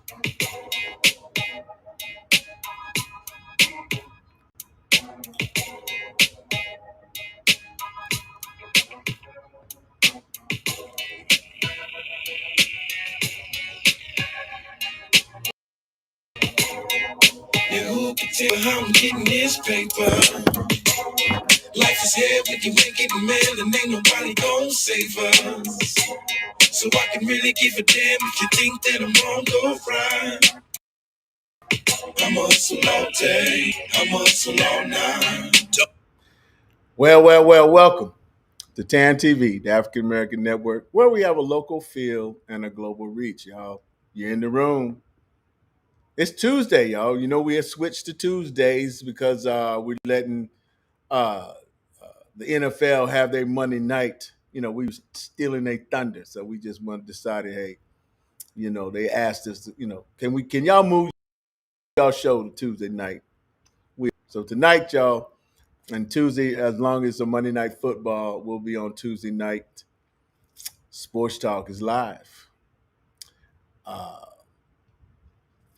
Yeah, who can tell how I'm getting this paper? Life is hell when you ain't getting mail and ain't nobody gon' save us. So I can really give a damn if you think that I'm wrong, go right. I'm hustle all day, I'm hustle all night. Well, welcome to TAN TV, the African American Network, where we have a local feel and a global reach, y'all. You're in the room. It's Tuesday, y'all. You know, we have switched to Tuesdays because we're letting uh, the NFL have their Monday night. You know, we was stealing their thunder. So we just decided, hey, you know, they asked us, can y'all move y'all show to Tuesday night? So tonight, y'all, and Tuesday, as long as the Monday Night Football will be on Tuesday night, Sports Talk is live. Uh,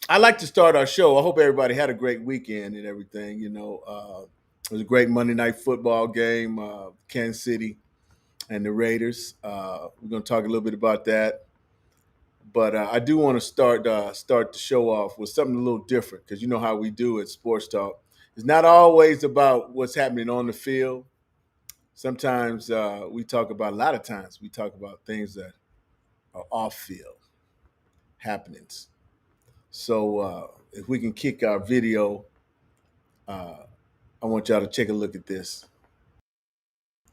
I like to start our show. I hope everybody had a great weekend and everything. It was a great Monday Night Football game, Kansas City and the Raiders. We're going to talk a little bit about that, but I do want to start the show off with something a little different because you know how we do at Sports Talk. It's not always about what's happening on the field. Sometimes we talk about, a lot of times, we talk about things that are off field happenings. So if we can kick our video, uh, I want y'all to take a look at this,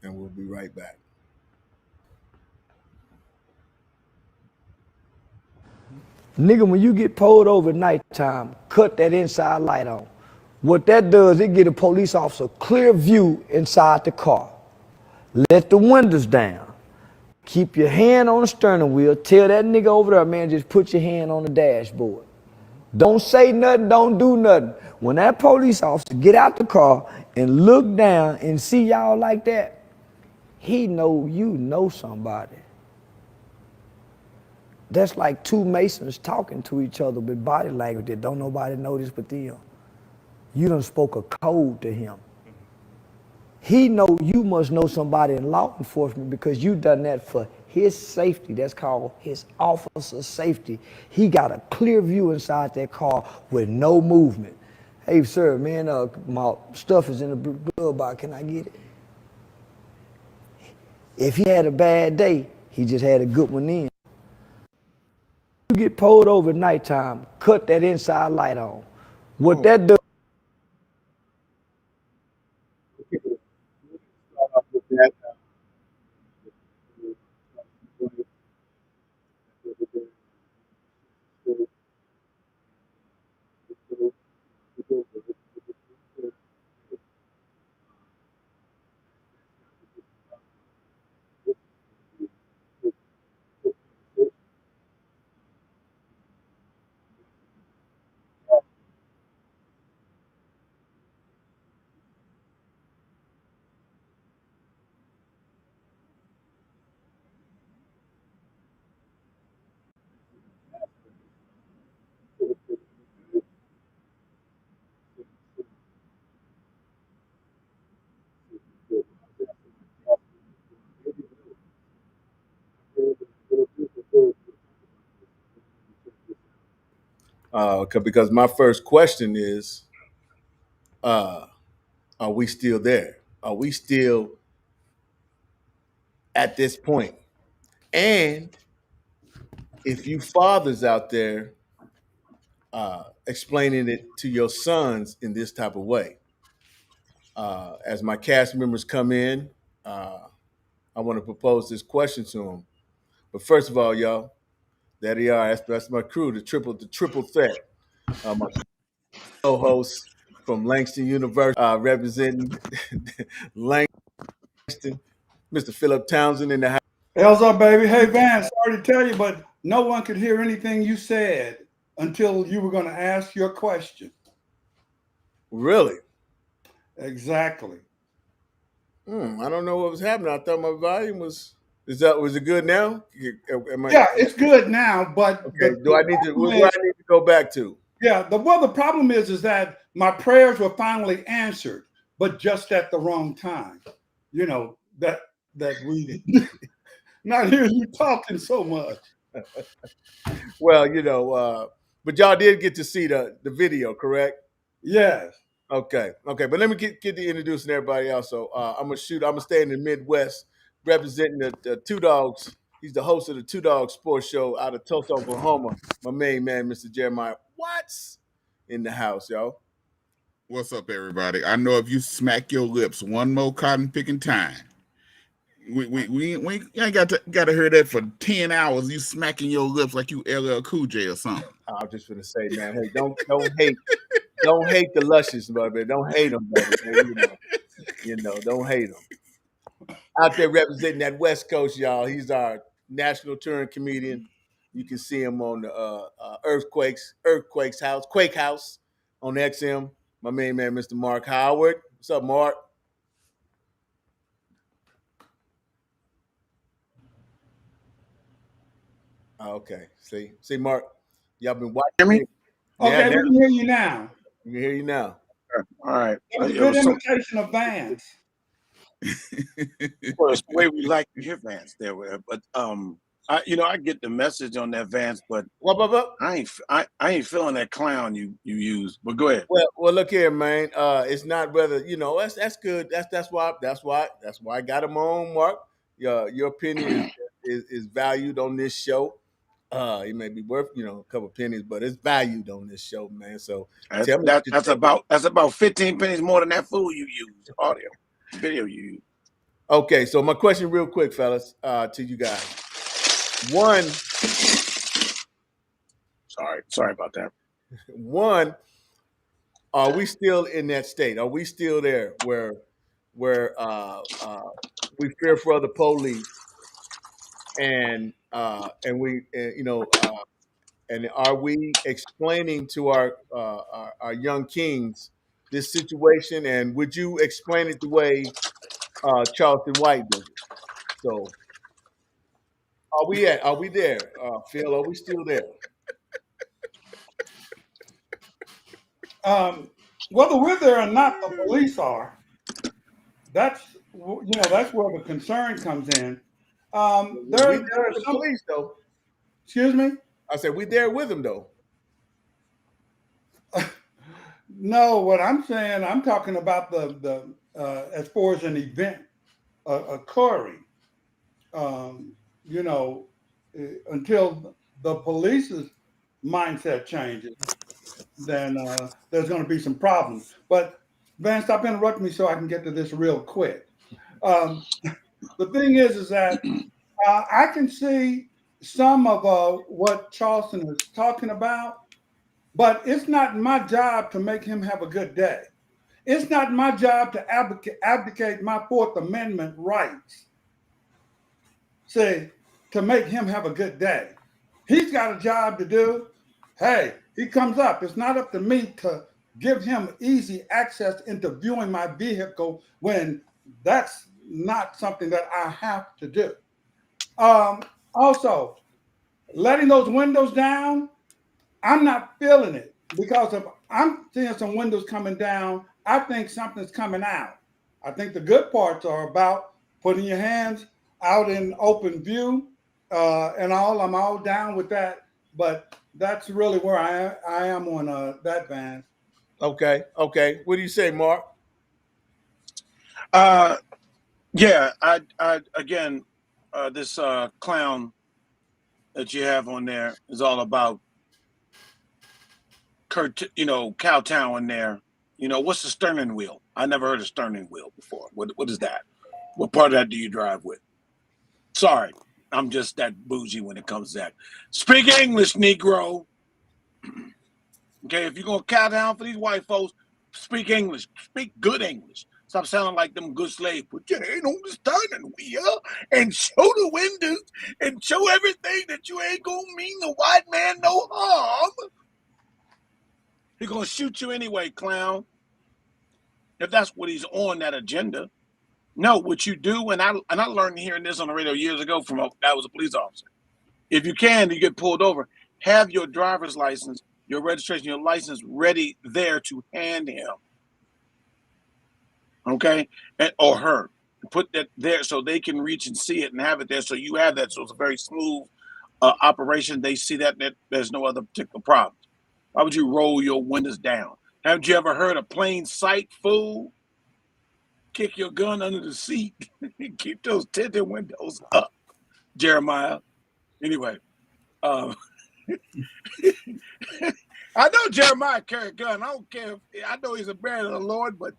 and we'll be right back. Nigga, when you get pulled over at nighttime, cut that inside light on. What that does, it get a police officer clear view inside the car. Let the windows down. Keep your hand on the steering wheel. Tell that nigga over there, man, just put your hand on the dashboard. Don't say nothing, don't do nothing. When that police officer get out the car and look down and see y'all like that, he know you know somebody. That's like two Masons talking to each other with body language that don't nobody notice but them. You done spoke a code to him. He know you must know somebody in law enforcement because you done that for his safety. That's called his officer safety. He got a clear view inside that car with no movement. Hey, sir, man, my stuff is in the glove box. Can I get it? If he had a bad day, he just had a good one then. You get pulled over at nighttime, cut that inside light on. What that does. Because my first question is, uh, are we still there? Are we still at this point? And if you fathers out there explaining it to your sons in this type of way, as my cast members come in, I want to propose this question to them. But first of all, y'all, there they are. That's my crew, the triple threat. My co-host from Langston University, representing Langston, Mr. Philip Townsend in the house. Hey, what's up, baby? Hey, Vance, sorry to tell you, but no one could hear anything you said until you were going to ask your question. Really? Exactly. I don't know what was happening. I thought my volume was. Was it good now? Yeah, it's good now, but Okay. the Where problem do I is, need to go back to? yeah, the problem is that my prayers were finally answered, but just at the wrong time. You know that we not hearing you talking so much. Well, but y'all did get to see the video, correct? Yes. Okay, okay. But let me get to introducing everybody else. So I'm gonna stay in the Midwest, representing the Two Dogs. He's the host of the Two Dogs Sports Show out of Tulsa, Oklahoma. My main man, Mr. Jeremiah Watts, in the house, y'all. What's up, everybody? I know if you smack your lips one more cotton picking time, we ain't got to hear that for 10 hours. You smacking your lips like you LL Cool J or something. I was just gonna say, man, hey, don't hate the luscious, brother. Don't hate them, brother. Man, don't hate them. Out there representing that West Coast, y'all. He's our national touring comedian. You can see him on the Earthquakes House, Quake House on XM. My main man, Mr. Mark Howard. What's up, Mark? Okay. See, Mark, y'all been watching Hear me? me. Yeah, Okay, now we can hear you now. we can hear you now. All right. That was a It good was so imitation of Vance. well, it's the way we like to hear Vance there, but I get the message on that Vance, but What? I ain't feeling that clown you use. But go ahead. Well, look here, man. It's not whether that's good. That's why I got him on, Mark. Your opinion is valued on this show. It may be worth a couple pennies, but it's valued on this show, man. So tell me what you think. That's about 15 pennies more than that fool you use, audio, video you use. Okay, so my question, real quick, fellas, to you guys. One, Sorry about that. one, are we still in that state? Are we still there where we fear for the police and we and are we explaining to our young kings this situation? And would you explain it the way Charleston White does it? So are we there, Phil? Are we still there? Whether we're there or not, the police are. That's where the concern comes in. We there There are with the some. police though. Excuse me. I said we there with them though. No, what I'm saying, I'm talking about the as far as an event occurring. Um, you know, until the police's mindset changes, then there's going to be some problems. But Van, stop interrupting me so I can get to this real quick. Um, the thing is that I can see some of what Charleston is talking about, but it's not my job to make him have a good day. It's not my job to abdicate my Fourth Amendment rights, say, to make him have a good day. He's got a job to do. Hey, he comes up. It's not up to me to give him easy access into viewing my vehicle when that's not something that I have to do. Also, letting those windows down, I'm not feeling it because if I'm seeing some windows coming down, I think something's coming out. I think the good parts are about putting your hands out in open view and all. I'm all down with that, but that's really where I am on that, Van. Okay. What do you say, Mark? Yeah, I again, this clown that you have on there is all about Cowtown in there. What's the steering wheel? I never heard of steering wheel before. What is that? What part of that do you drive with? Sorry, I'm just that bougie when it comes to that. Speak English, Negro. Okay, if you're gonna cow down for these white folks, speak English. Speak good English. Stop sounding like them good slaves. Put your hand on the steering wheel and show the windows and show everything that you ain't gonna mean the white man no harm. He's gonna shoot you anyway, clown. If that's what he's on that agenda. No, what you do, and I learned hearing this on the radio years ago from that was a police officer. If you can, you get pulled over. Have your driver's license, your registration, your license ready there to hand him. Okay, or her. Put that there so they can reach and see it and have it there. So you have that. So it's a very smooth operation. They see that there's no other particular problem. Why would you roll your windows down? Haven't you ever heard of plain sight, fool? Kick your gun under the seat and keep those tinted windows up, Jeremiah. Anyway, I know Jeremiah carried a gun. I don't care. I know he's a man of the Lord, but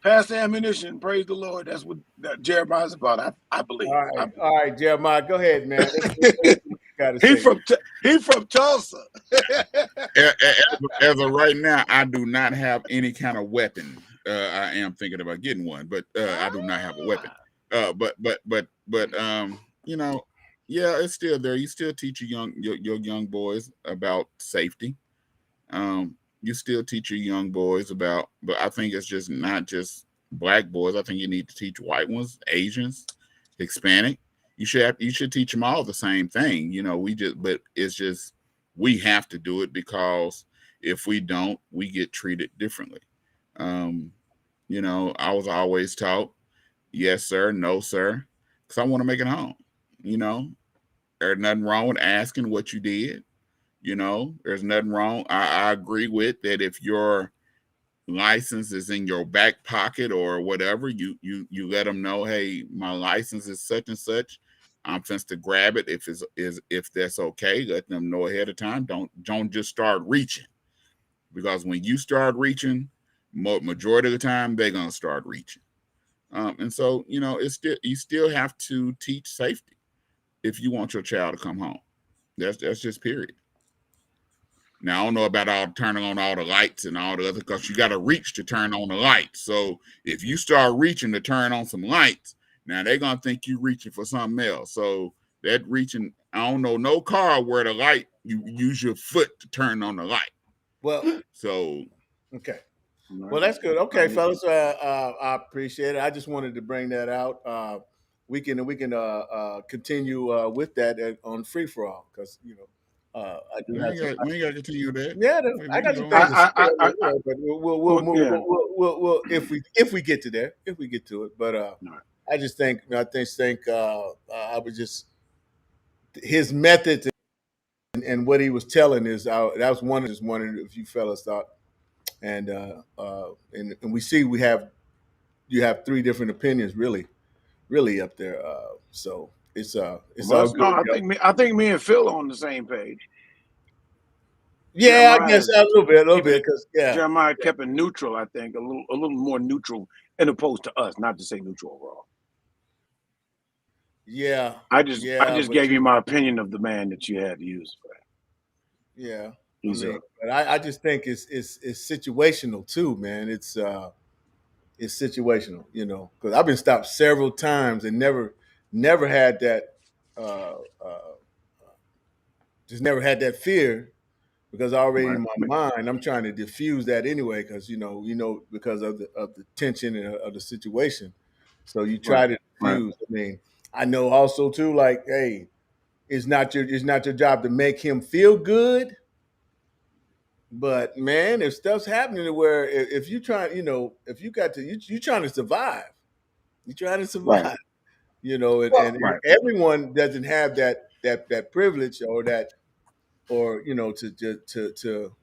pass the ammunition. Praise the Lord. That's what Jeremiah's about. I believe. All right, Jeremiah, go ahead, man. He's from Tulsa. As of right now, I do not have any kind of weapon. I am thinking about getting one, but I do not have a weapon. Yeah, it's still there. You still teach your young boys about safety. You still teach your young boys about, but I think it's just not just black boys. I think you need to teach white ones, Asians, Hispanic. You should teach them all the same thing. But it's just we have to do it because if we don't, we get treated differently. I was always taught, yes, sir, no, sir, because I want to make it home. There's nothing wrong with asking what you did. There's nothing wrong. I agree with that. If your license is in your back pocket or whatever, you let them know, hey, my license is such and such. I'm supposed to grab it if that's okay. Let them know ahead of time. Don't just start reaching, because when you start reaching, majority of the time they're gonna start reaching. And so you still have to teach safety if you want your child to come home. That's just period. Now, I don't know about turning on all the lights and all the other, because you got to reach to turn on the lights. So if you start reaching to turn on some lights, now they're going to think you're reaching for something else. So that reaching, I don't know no car where the light, you use your foot to turn on the light. Well, so. Okay. Well, that's good. Okay, fellas, I appreciate it. I just wanted to bring that out. We can continue with that on free for all, because I do have. We ain't got to continue that. Yeah, I got some things to say, but we'll move. Yeah. We'll if we get to there, if we get to it. But I just think I was just his method and what he was telling is that was one. Just wondering if you fellas thought, and we see you have three different opinions really up there. So it's all good. No, I think me and Phil are on the same page. Yeah, Jeremiah, I guess a little bit, because Jeremiah kept it neutral. I think a little more neutral, in opposed to us. Not to say neutral overall. Yeah, I just gave you my opinion of the man that you had to use for that. Yeah, but I just think it's situational too, man. It's situational, because I've been stopped several times and never had that, just never had that fear, because already in my mind I'm trying to diffuse that anyway, because because of the tension of the situation. So you try to diffuse. I mean, I know also too, like, hey, it's not your job to make him feel good. But man, if stuff's happening where if you try, if you got to, you trying to survive, you're trying to survive, and everyone doesn't have that privilege or that, or to.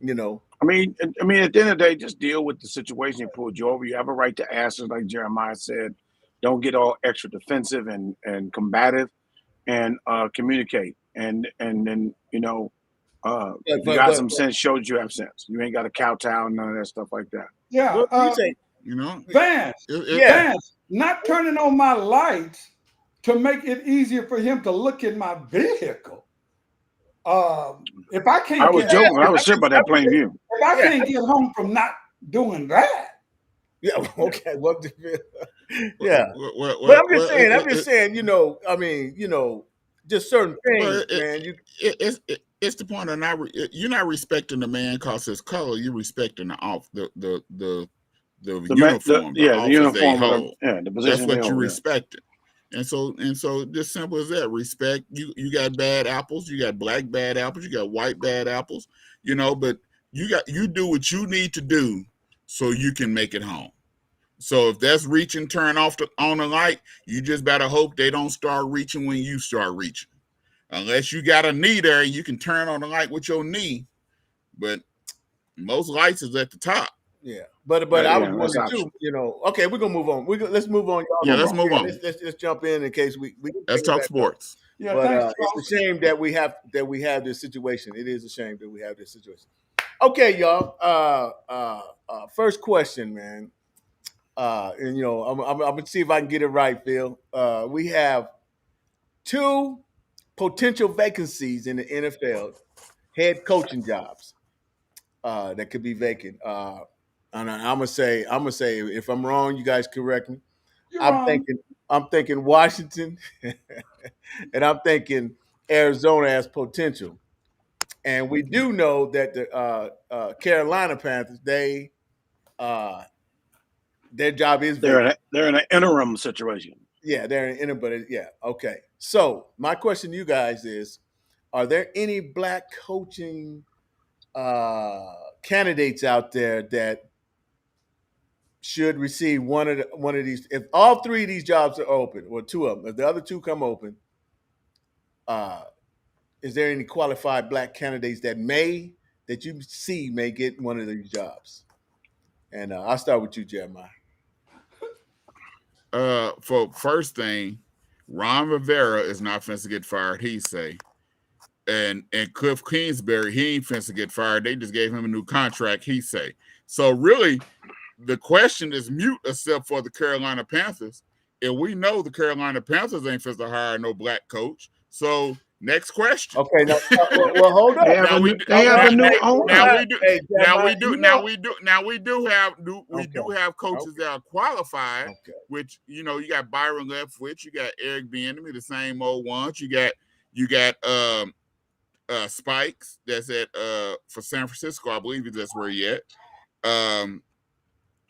I mean, at the end of the day, just deal with the situation that pulled you over. You have a right to ask us, like Jeremiah said. Don't get all extra defensive and combative, and communicate. And then if you got some sense, show that you have sense. You ain't got a kowtow, none of that stuff like that. Yeah, Vance. Vance, not turning on my lights to make it easier for him to look in my vehicle. If I can't, I was joking. I was sure about that plain view. If I can't get home from not doing that, okay. Well, yeah. But I'm just saying. I mean, just certain things, man. It's the point of you're not respecting the man because his color. You're respecting the the uniform, the office they uniform, hold. the That's position they what you hold. respect it. And so just simple as that. Respect. You got bad apples, you got black bad apples, you got white bad apples, but you do what you need to do so you can make it home. So if that's reaching, turn off on the light, you just better hope they don't start reaching when you start reaching. Unless you got a knee there, you can turn on the light with your knee, but most lights is at the top. Yeah, but I was wondering too. Okay, we're gonna move on. Let's move on. Y'all let's move on. Let's just jump in case we let's talk sports. Yeah, but thanks, it's a shame that we have this situation. It is a shame that we have this situation. Okay, y'all. First question, man. And I'm gonna see if I can get it right, Phil. We have 2 potential vacancies in the NFL, head coaching jobs that could be vacant. And I'm gonna say, if I'm wrong, you guys correct me. You're wrong. I'm thinking Washington, and I'm thinking Arizona has potential. And we do know that the Carolina Panthers, their job is vacant. They're in an interim situation. Yeah, they're in interim, but yeah, okay. So my question to you guys is: are there any black coaching candidates out there that should receive one of these? If all 3 of these jobs are open, or 2 of them, if the other 2 come open, is there any qualified black candidates that you see may get one of these jobs? And I'll start with you, Jeremiah. For first thing, Ron Rivera is not finna get fired, he say. And Cliff Kingsbury, he ain't finna get fired. They just gave him a new contract, he say. So really, the question is mute except for the Carolina Panthers. And we know the Carolina Panthers ain't finna hire no black coach. So next question. Okay, well, hold on. Now we do have coaches that are qualified. Okay. Which you got Byron Leftwich, you got Eric Bieniemy, the same old ones. You got Spikes that's at for San Francisco, I believe that's where he at.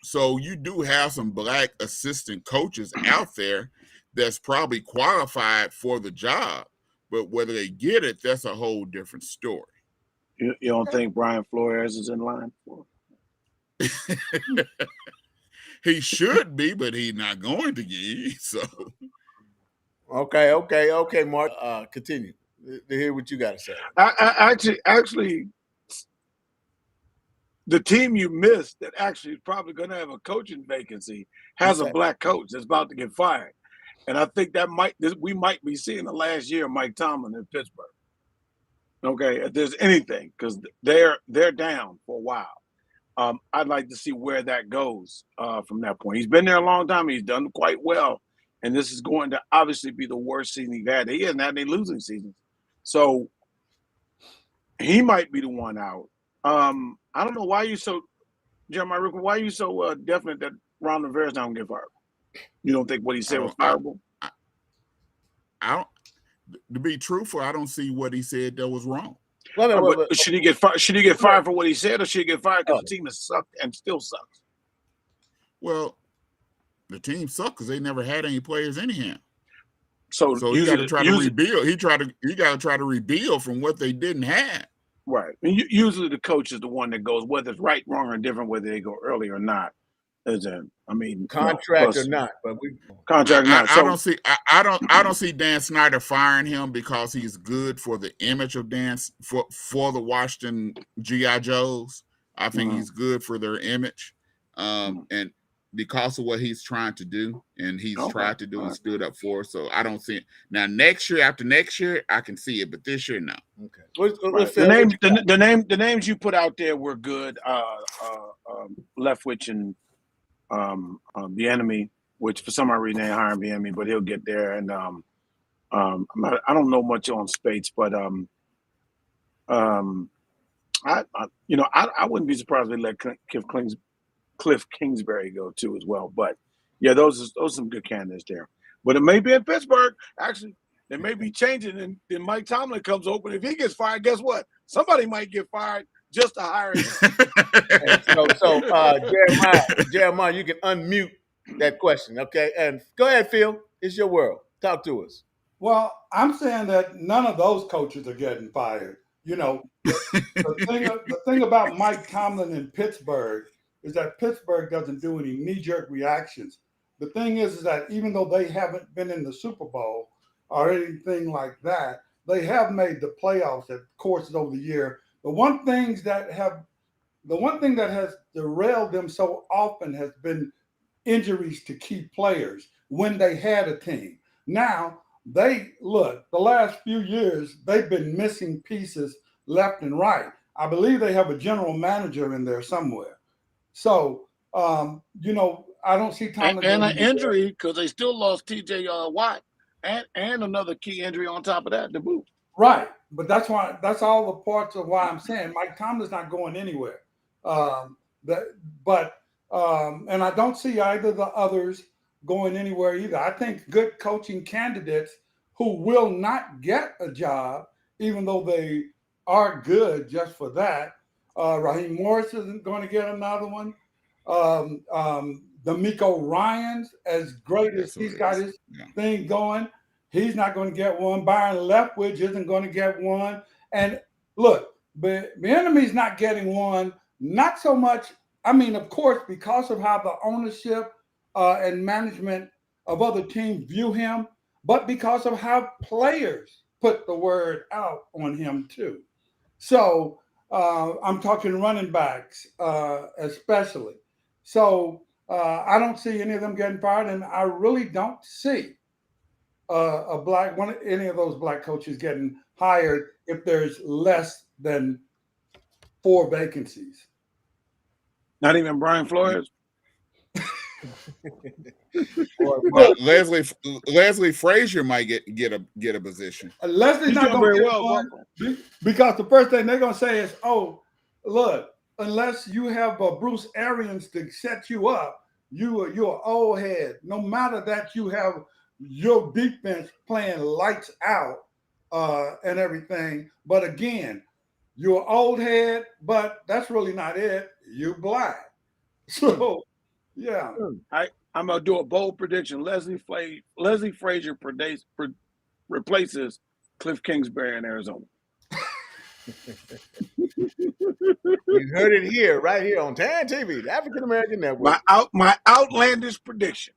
So you do have some black assistant coaches out there that's probably qualified for the job, but whether they get it, that's a whole different story. You don't think Brian Flores is in line for it? He should be, but he's not going to get. So okay, Mark. Continue to hear what you got to say. Actually, the team you missed that actually is probably going to have a coaching vacancy has a black coach that's about to get fired, and I think we might be seeing the last year of Mike Tomlin in Pittsburgh. Okay, if there's anything, because they're down for a while. I'd like to see where that goes from that point. He's been there a long time. He's done quite well, and this is going to obviously be the worst season he's had. He hasn't had any losing seasons, so he might be the one out. I don't know why you so, Jeremiah Rickman, why are you so definite that Ron Rivera's not going to get fired? You don't think what he said was fireable? I don't. To be truthful, I don't see what he said that was wrong. But should he get fired? Should he get fired for what he said, or should he get fired because the team has sucked and still sucks? Well, the team sucked because they never had any players anyhow. So he got to try to rebuild. He got to try to rebuild from what they didn't have. Right. And usually the coach is the one that goes, whether it's right, wrong, or different, whether they go early or not. Contract or not, but contract. I don't see Dan Snyder firing him because he's good for the image of Dan for the Washington GI Joes. I think he's good for their image, and because of what he's trying to do, and he's tried to do and stood up for. So I don't see it now. After next year, I can see it, but this year, no. Okay. The names you put out there were good. Leftwich and the enemy, which for some reason they hiring the enemy, but he'll get there. And I don't know much on Spates, but I wouldn't be surprised if they let Cliff Kingsbury go too as well. But yeah, those are some good candidates there. But it may be in Pittsburgh. Actually, they may be changing, and then Mike Tomlin comes open. If he gets fired, guess what? Somebody might get fired just to hire him. And so Jeremiah, you can unmute that question, okay? And go ahead, Phil. It's your world. Talk to us. Well, I'm saying that none of those coaches are getting fired. You know, the thing about Mike Tomlin in Pittsburgh is that Pittsburgh doesn't do any knee jerk reactions. The thing is that even though they haven't been in the Super Bowl or anything like that, they have made the playoffs at courses over the year. The one thing that has derailed them so often has been injuries to key players when they had a team. Now, the last few years, they've been missing pieces left and right. I believe they have a general manager in there somewhere. So, I don't see Tomlin and going an anywhere. injury because they still lost T.J. Watt and another key injury on top of that to boot. Right, but that's all the parts of why I'm saying Mike Tomlin's not going anywhere. And I don't see either the others going anywhere either. I think good coaching candidates who will not get a job, even though they are good just for that. Raheem Morris isn't going to get another one. D'Amico Ryans, as great as he's got his thing going, he's not going to get one. Byron Leftwich isn't going to get one. And look, the enemy's not getting one. Not so much. I mean, of course, because of how the ownership and management of other teams view him, but because of how players put the word out on him too. So I'm talking running backs, especially. So I don't see any of them getting fired, and I really don't see any of those black coaches getting hired if there's less than 4 vacancies. Not even Brian Flores. Leslie Frazier might get a position. Leslie's not going to get one because the first thing they're going to say is, "Oh, look, unless you have Bruce Arians to set you up, you're an old head. No matter that you have your defense playing lights out and everything, but again, you're an old head, but that's really not it. You black." So, yeah. I'm gonna do a bold prediction. Leslie Frazier replaces Cliff Kingsbury in Arizona. You heard it here, right here on TAN TV, the African American Network. My outlandish prediction.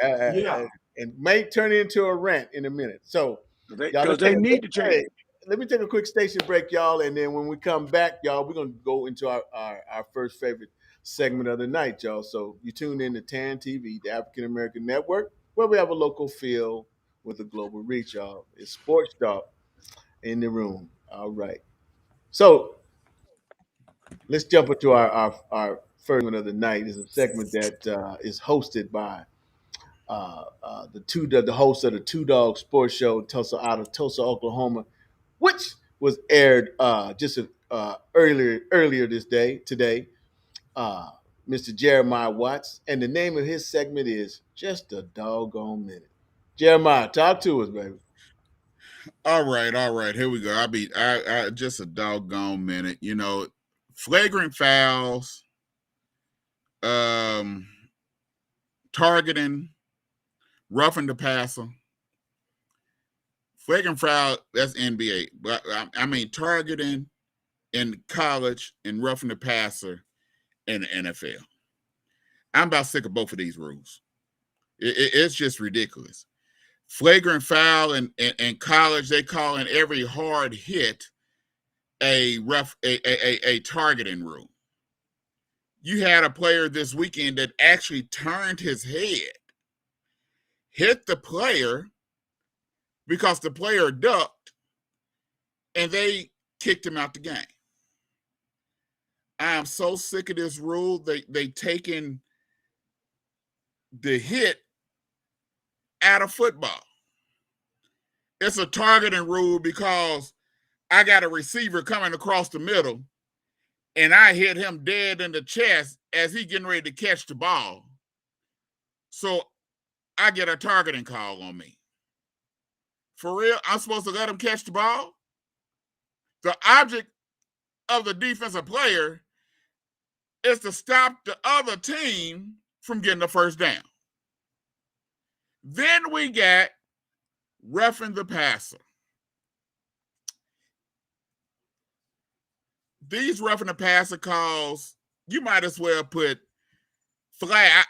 And may turn into a rant in a minute. So, because they need to change. Let me take a quick station break, y'all, and then when we come back, y'all, we're gonna go into our first favorite segment of the night, y'all. So you tune in to TAN TV, the African American Network, where we have a local feel with a global reach, y'all. It's Sports Talk in the room. All right. So let's jump into our first segment of the night. It's a segment that is hosted by the host of the Two Dog Sports Show out of Tulsa, Oklahoma, which was aired just earlier today. Mr. Jeremiah Watts, and the name of his segment is Just a Doggone Minute. Jeremiah, talk to us, baby. All right. Here we go. I just a doggone minute. Flagrant fouls, targeting, roughing the passer. Flagrant foul, that's NBA. But I mean targeting in college and roughing the passer in the NFL. I'm about sick of both of these rules. It's just ridiculous. Flagrant foul in college, they call in every hard hit a targeting rule. You had a player this weekend that actually turned his head, hit the player because the player ducked, and they kicked him out the game. I am so sick of this rule. They taken the hit out of football. It's a targeting rule because I got a receiver coming across the middle and I hit him dead in the chest as he getting ready to catch the ball. So I get a targeting call on me. For real, I'm supposed to let him catch the ball? The object of the defensive player is to stop the other team from getting the first down. Then we got roughing the passer. These roughing the passer calls, you might as well put flags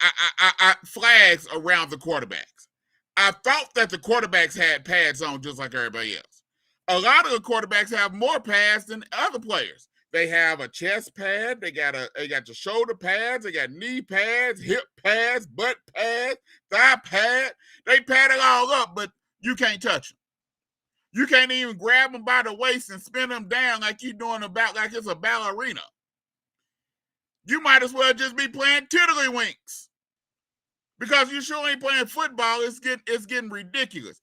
around the quarterbacks. I thought that the quarterbacks had pads on just like everybody else. A lot of the quarterbacks have more pads than other players. They have a chest pad, they got the shoulder pads, they got knee pads, hip pads, butt pads, thigh pad. They pad it all up, but you can't touch them. You can't even grab them by the waist and spin them down like you're doing like it's a ballerina. You might as well just be playing tiddlywinks. Because you sure ain't playing football, it's getting ridiculous.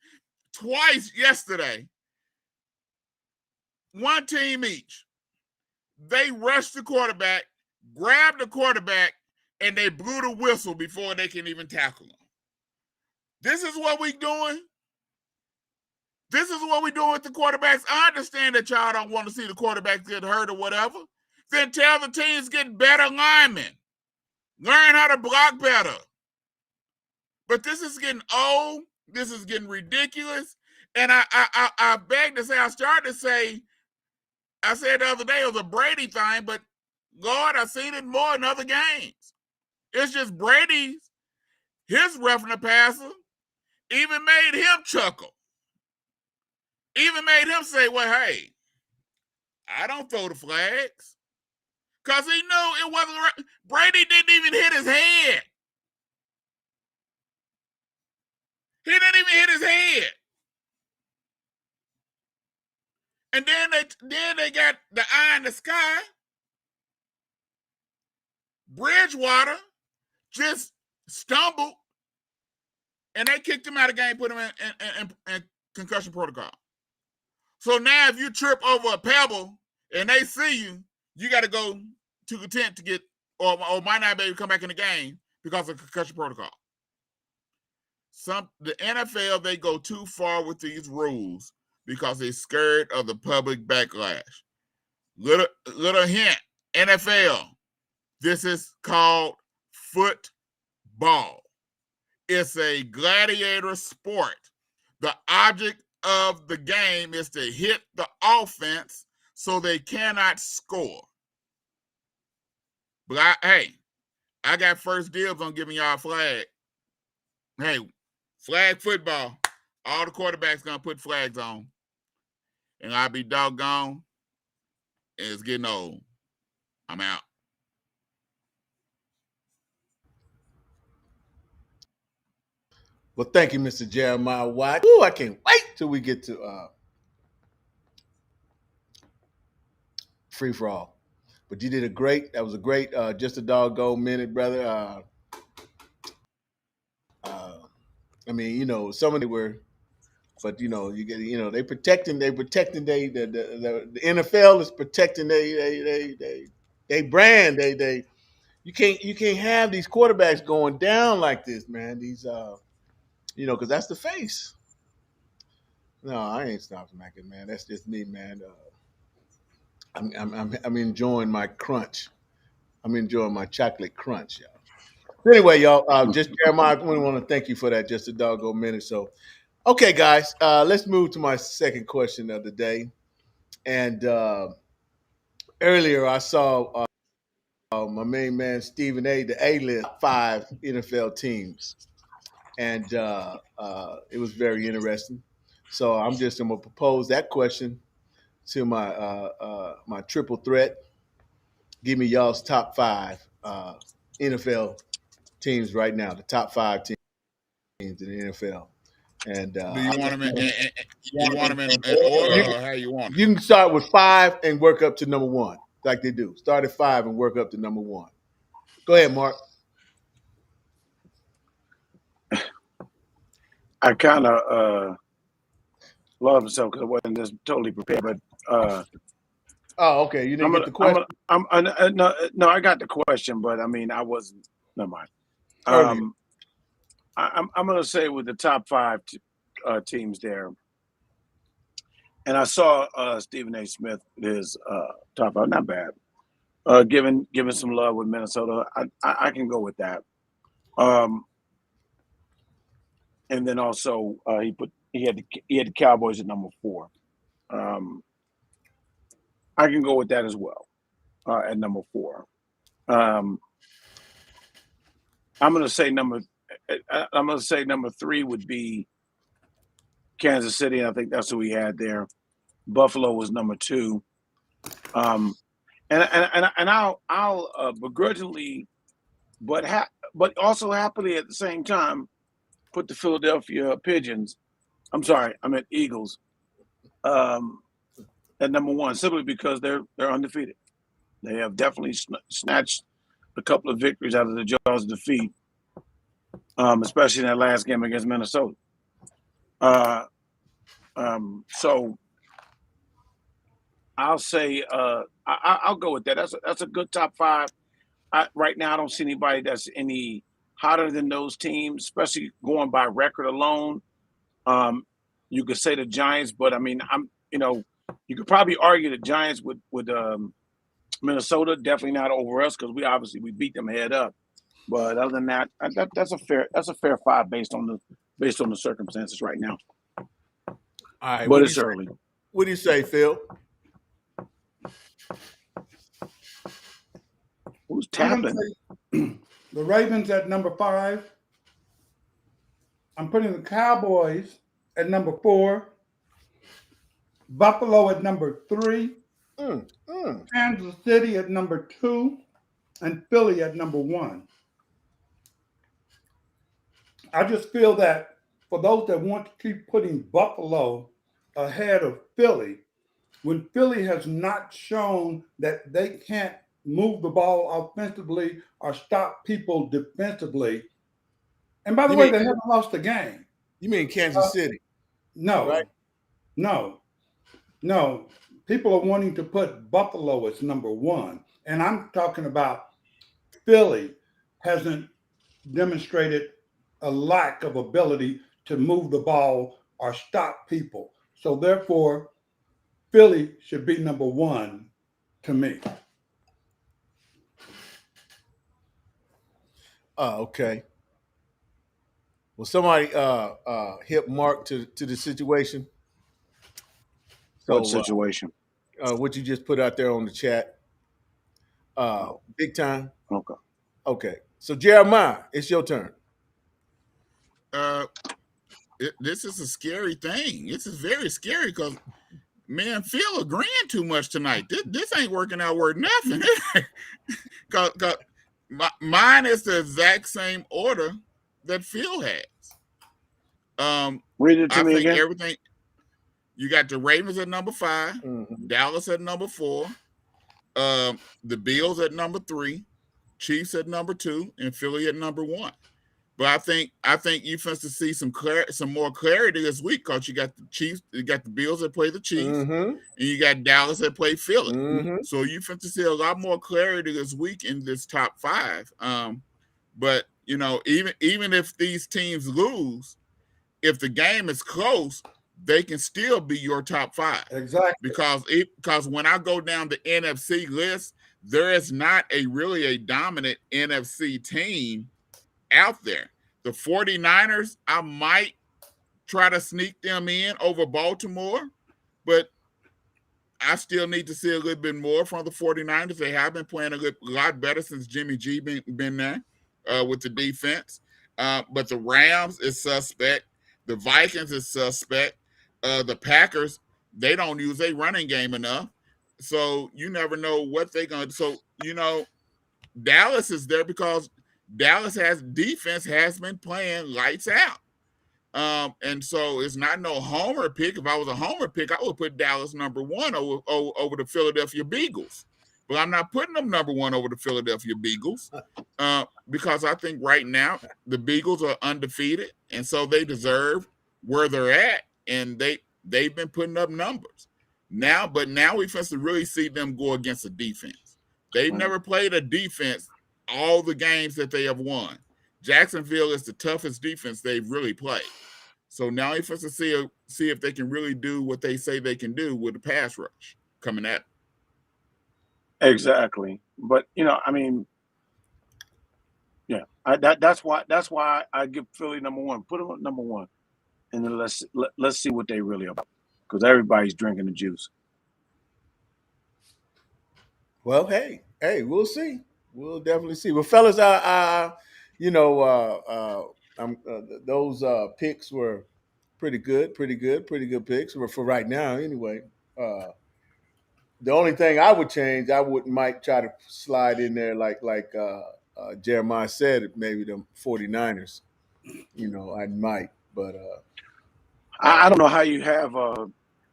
Twice yesterday, one team each, they rushed the quarterback, grabbed the quarterback, and they blew the whistle before they can even tackle him. This is what we doing? This is what we doing with the quarterbacks? I understand that y'all don't want to see the quarterbacks get hurt or whatever. Then tell the teams get better linemen. Learn how to block better. But this is getting old. This is getting ridiculous. And I beg to say, I said the other day it was a Brady thing, but Lord, I've seen it more in other games. It's just Brady's, his roughing the passer even made him chuckle. Even made him say, well, hey, I don't throw the flags. Because he knew it wasn't right. Brady didn't even hit his head. He didn't even hit his head. And then they got the eye in the sky. Bridgewater just stumbled, and they kicked him out of the game, put him in concussion protocol. So now if you trip over a pebble and they see you, you got to go to the tent to get, or might not be able to come back in the game because of concussion protocol. The NFL, they go too far with these rules because they're scared of the public backlash. Little hint, NFL, this is called football. It's a gladiator sport. The object of the game is to hit the offense so they cannot score. But I got first dibs on giving y'all a flag. Hey, flag football. All the quarterbacks gonna put flags on. And I'll be doggone. It's getting old. I'm out. Well, thank you, Mr. Jeremiah White. Ooh, I can't wait till we get to free for all. But you did that was a great, just a doggone minute, brother. I mean, you know, some of them were, but you know, they protecting the NFL is protecting they brand. You can't have these quarterbacks going down like this, man. These because that's the face. No, I ain't stop smacking, man. That's just me, man. I'm enjoying my crunch. I'm enjoying my chocolate crunch, y'all. Anyway, y'all, just Jeremiah, I want to thank you for that just a doggone minute. So, okay, guys, let's move to my second question of the day. And earlier, I saw my main man Stephen A. the A-list 5 NFL teams, and it was very interesting. So I'm just going to propose that question to my triple threat. Give me y'all's top 5 NFL teams right now, the top 5 teams in the NFL. And Do you want them in order, or how you want them? You can start with 5 and work up to number 1, like they do. Start at 5 and work up to number 1. Go ahead, Mark. I kind of love myself because I wasn't just totally prepared, but oh, okay. You didn't get the question. No, I got the question, but I mean, I wasn't. Never mind. I'm going to say with the top 5 teams there, And I saw Stephen A. Smith his talk about not bad. Giving some love with Minnesota. I can go with that. And then also he had the Cowboys at number 4. I can go with that as well at number 4. I'm gonna say number 3 would be Kansas City. And I think that's who we had there. Buffalo was number 2. And I'll begrudgingly, but also happily at the same time, put the Philadelphia Pigeons. I'm sorry, I meant Eagles. At number 1, simply because they're undefeated. They have definitely snatched a couple of victories out of the jaws of defeat, especially in that last game against Minnesota. So I'll say I'll go with that. That's a good top 5. Right now, I don't see anybody that's any hotter than those teams, especially going by record alone. You could say the Giants, but I mean, you could probably argue the Giants with Minnesota, definitely not over us because we beat them head up. But other than that, that's a fair 5 based on the circumstances right now. All right, but it's early. What do you say, Phil? Who's tapping? The Ravens at number 5. I'm putting the Cowboys at number 4. Buffalo at number 3. Kansas City at number 2. And Philly at number 1. I just feel that for those that want to keep putting Buffalo ahead of Philly, when Philly has not shown that they can't move the ball offensively or stop people defensively. And by the way, they haven't lost a game. You mean Kansas City? No. Right? No. People are wanting to put Buffalo as number 1. And I'm talking about Philly hasn't demonstrated a lack of ability to move the ball or stop people. So therefore, Philly should be number 1 to me. Okay. Well, somebody hit Mark to the situation. So, what situation? What you just put out there on the chat. Big time. Okay. So Jeremiah, it's your turn. This is a scary thing. This is very scary because man, Phil agreeing too much tonight. This ain't working out worth nothing. Cause mine is the exact same order that Phil has. Read it to me again. Everything. You got the Ravens at number 5, Dallas at number 4, the Bills at number 3, Chiefs at number 2, and Philly at number 1. But I think you supposed to see some more clarity this week because you got the Chiefs, you got the Bills that play the Chiefs, and you got Dallas that play Philly. So you supposed to see a lot more clarity this week in this top 5. But even if these teams lose, if the game is close, they can still be your top 5. Exactly. Because when I go down the NFC list, there is not really a dominant NFC team out there. The 49ers, I might try to sneak them in over Baltimore, but I still need to see a little bit more from the 49ers. They have been playing a lot better since Jimmy G been there with the defense. But the Rams is suspect. The Vikings is suspect. The Packers, they don't use a running game enough. So you never know what they're going to. So, Dallas is there because Dallas defense has been playing lights out. And so it's not no homer pick. If I was a homer pick, I would put Dallas number 1 over the Philadelphia Beagles. But I'm not putting them number 1 over the Philadelphia Beagles because I think right now the Beagles are undefeated, and so they deserve where they're at, and they've been putting up numbers. Now we supposed to really see them go against a defense. They've never played a defense all the games that they have won. Jacksonville is the toughest defense they've really played. So now it's to see if they can really do what they say they can do with the pass rush coming at. Exactly. But I mean, yeah, that's why I give Philly number one. Put them at number one, and then let's see what they really about, because everybody's drinking the juice. Well, hey, we'll see. We'll definitely see. Well, fellas, you know, those picks were pretty good, pretty good picks for right now. Anyway, uh, the only thing I would change, might try to slide in there like Jeremiah said, maybe the 49ers. You know, I might, but I don't know how you have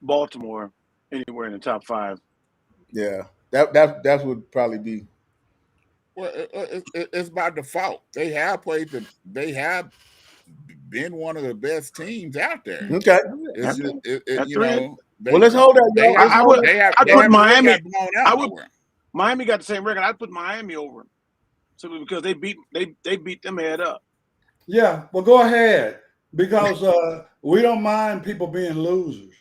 Baltimore anywhere in the top five. yeah, that would probably be Well, it's by default. They have been one of the best teams out there. okay. It's At just, three, at three, Well, let's hold that, they y'all. have Let's I hold would. that. I'd they put haven't really Miami. got blown out I would. nowhere. Miami got the same record. I'd put Miami over simply because they beat them head up. Yeah, well, go ahead because we don't mind people being losers.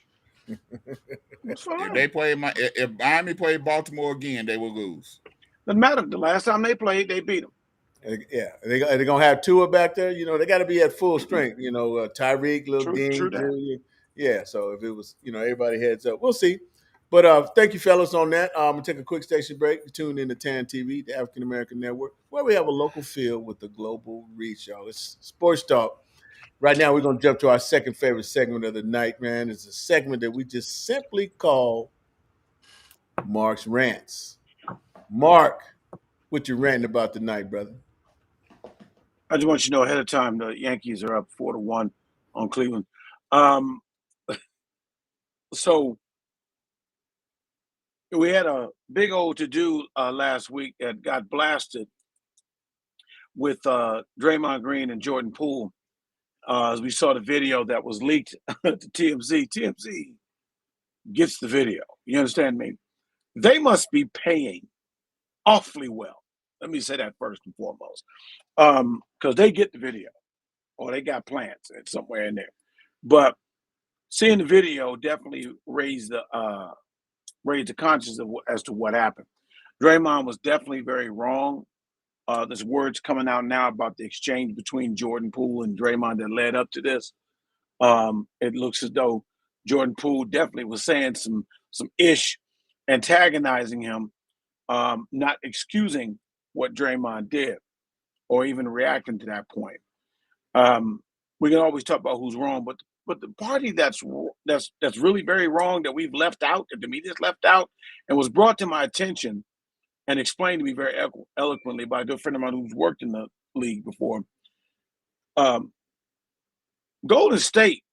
It's If Miami played Baltimore again, they will lose. Doesn't matter. The last time they played, they beat them. Yeah, they're gonna have Tua back there. You know, they got to be at full strength. You know, Tyreek, Little True Ding, that. Junior. Yeah, so if it was, everybody heads up. We'll see. But thank you, fellas, on that. I'm gonna take a quick station break. You tune in to TAN TV, the African American Network, where we have a local feel with the global reach, y'all. It's sports talk. Right now, we're gonna jump to our second favorite segment of the night, man. It's a segment that we just simply call Marc's Rants. Mark, what you ranting about tonight, brother? I just want you to know ahead of time the Yankees are up 4-1 on Cleveland. Um, so we had a big old to do last week that got blasted with Draymond Green and Jordan Poole. As we saw the video that was leaked to TMZ. TMZ gets the video. You understand me? They must be paying awfully well. Let me say that first and foremost, because they get the video, or they got plans somewhere in there. But seeing the video definitely raised the conscience as to what happened. Draymond was definitely very wrong. There's words coming out now about the exchange between Jordan Poole and Draymond that led up to this. It looks as though Jordan Poole definitely was saying some ish, antagonizing him, not excusing what Draymond did, or even reacting to that point. We can always talk about who's wrong, but the party that's really very wrong that we've left out, that the media's left out, and was brought to my attention and explained to me very eloquently by a good friend of mine who's worked in the league before. Golden State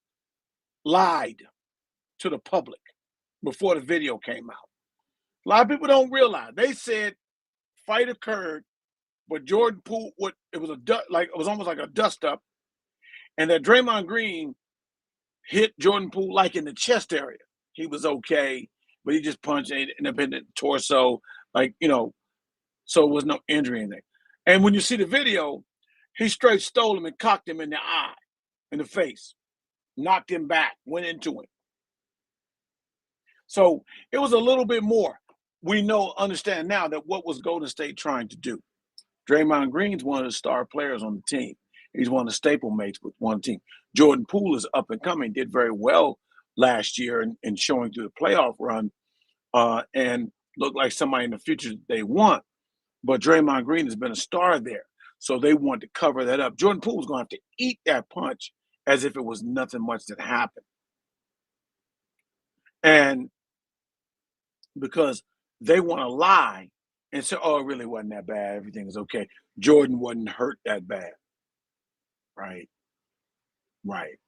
lied to the public before the video came out. A lot of people don't realize. They said fight occurred, but Jordan Poole, it was almost like a dust up, and that Draymond Green hit Jordan Poole like in the chest area. He was okay, but he just punched an independent torso, so it was no injury or anything. And when you see the video, he straight stole him and cocked him in the eye, in the face, knocked him back, went into him. So it was a little bit more. We understand now that what was Golden State trying to do. Draymond Green's one of the star players on the team. He's one of the staple mates with one team. Jordan Poole is up and coming, did very well last year in showing through the playoff run, and looked like somebody in the future they want. But Draymond Green has been a star there, so they want to cover that up. Jordan Poole was going to have to eat that punch as if it was nothing much that happened. And because they want to lie and say, oh, it really wasn't that bad. Everything is okay. Jordan wasn't hurt that bad. Right.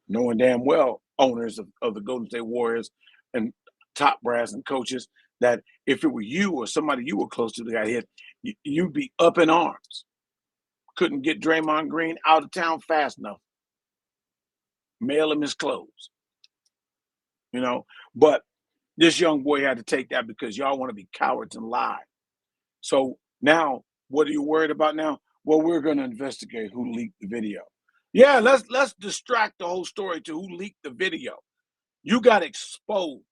Knowing damn well owners of the Golden State Warriors and top brass and coaches that if it were you or somebody you were close to that got hit, you'd be up in arms. Couldn't get Draymond Green out of town fast enough. Mail him his clothes. But this young boy had to take that because y'all want to be cowards and lie. So now, what are you worried about now? Well, we're going to investigate who leaked the video. Yeah, let's distract the whole story to who leaked the video. You got exposed.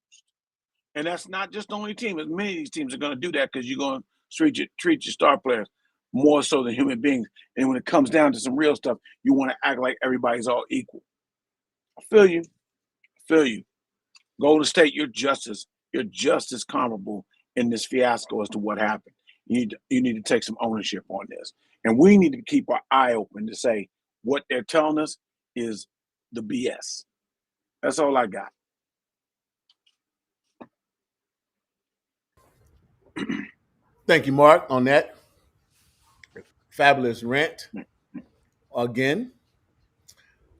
And that's not just the only team. As many of these teams are going to do that because you're going to treat your star players more so than human beings. And when it comes down to some real stuff, you want to act like everybody's all equal. I feel you. Golden State, you're just as comparable in this fiasco as to what happened. You need to take some ownership on this. And we need to keep our eye open to say what they're telling us is the BS. That's all I got. Thank you, Mark, on that fabulous rant. Again,